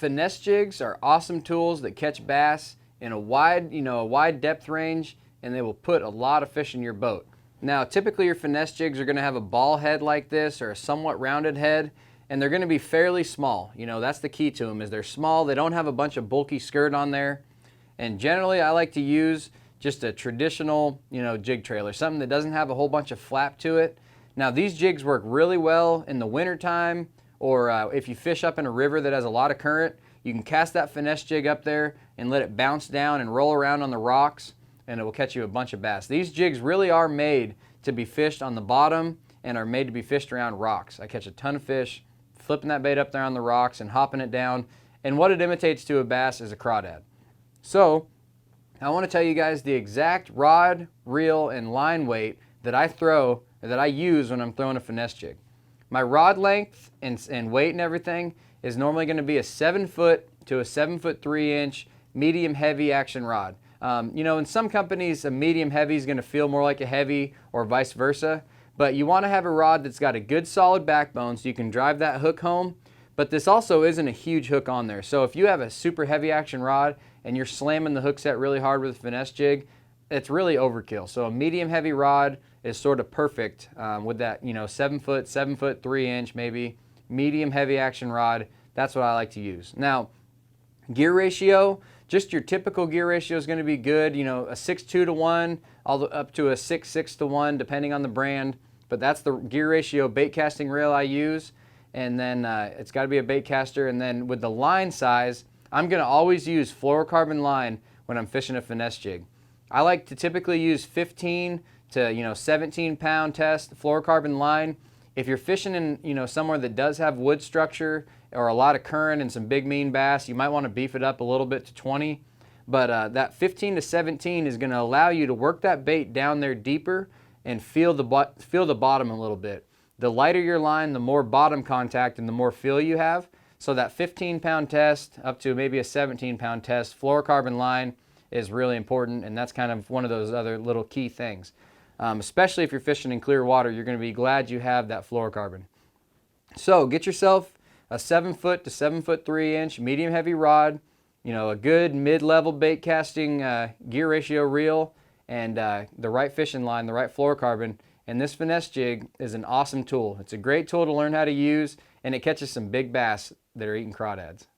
Finesse jigs are awesome tools that catch bass in a wide depth range, and they will put a lot of fish in your boat. Now, typically your finesse jigs are going to have a ball head like this or a somewhat rounded head, and they're going to be fairly small. That's the key to them, is they're small. They don't have a bunch of bulky skirt on there. And generally I like to use just a traditional, jig trailer, something that doesn't have a whole bunch of flap to it. Now, these jigs work really well in the winter time, or if you fish up in a river that has a lot of current, you can cast that finesse jig up there and let it bounce down and roll around on the rocks, and it will catch you a bunch of bass. These jigs really are made to be fished on the bottom and are made to be fished around rocks. I catch a ton of fish flipping that bait up there on the rocks and hopping it down, and what it imitates to a bass is a crawdad. So I want to tell you guys the exact rod, reel, and line weight that I use when I'm throwing a finesse jig. My rod length and weight and everything is normally going to be a 7-foot to a 7'3" medium heavy action rod. In some companies, a medium heavy is going to feel more like a heavy, or vice versa, but you want to have a rod that's got a good solid backbone so you can drive that hook home. But this also isn't a huge hook on there. So if you have a super heavy action rod and you're slamming the hook set really hard with a finesse jig, it's really overkill. So a medium heavy rod is sort of perfect with that 7-foot, 7'3" maybe medium heavy action rod. That's what I like to use. Now, gear ratio, just your typical gear ratio is going to be good. A 6.2 to 1 up to a 6.6 to 1 depending on the brand. But that's the gear ratio bait casting reel I use. And then it's got to be a bait caster. And then with the line size, I'm going to always use fluorocarbon line when I'm fishing a finesse jig. I like to typically use 15 to 17 pound test fluorocarbon line. If you're fishing in somewhere that does have wood structure or a lot of current and some big mean bass, you might want to beef it up a little bit to 20. But that 15 to 17 is going to allow you to work that bait down there deeper and feel the bottom a little bit. The lighter your line, the more bottom contact and the more feel you have. So that 15-pound test up to maybe a 17-pound test, fluorocarbon line is really important, and that's kind of one of those other little key things. Especially if you're fishing in clear water, you're going to be glad you have that fluorocarbon. So get yourself a 7-foot to 7'3" medium heavy rod, a good mid-level bait casting gear ratio reel, and the right fishing line, the right fluorocarbon. And this finesse jig is an awesome tool. It's a great tool to learn how to use, and it catches some big bass that are eating crawdads.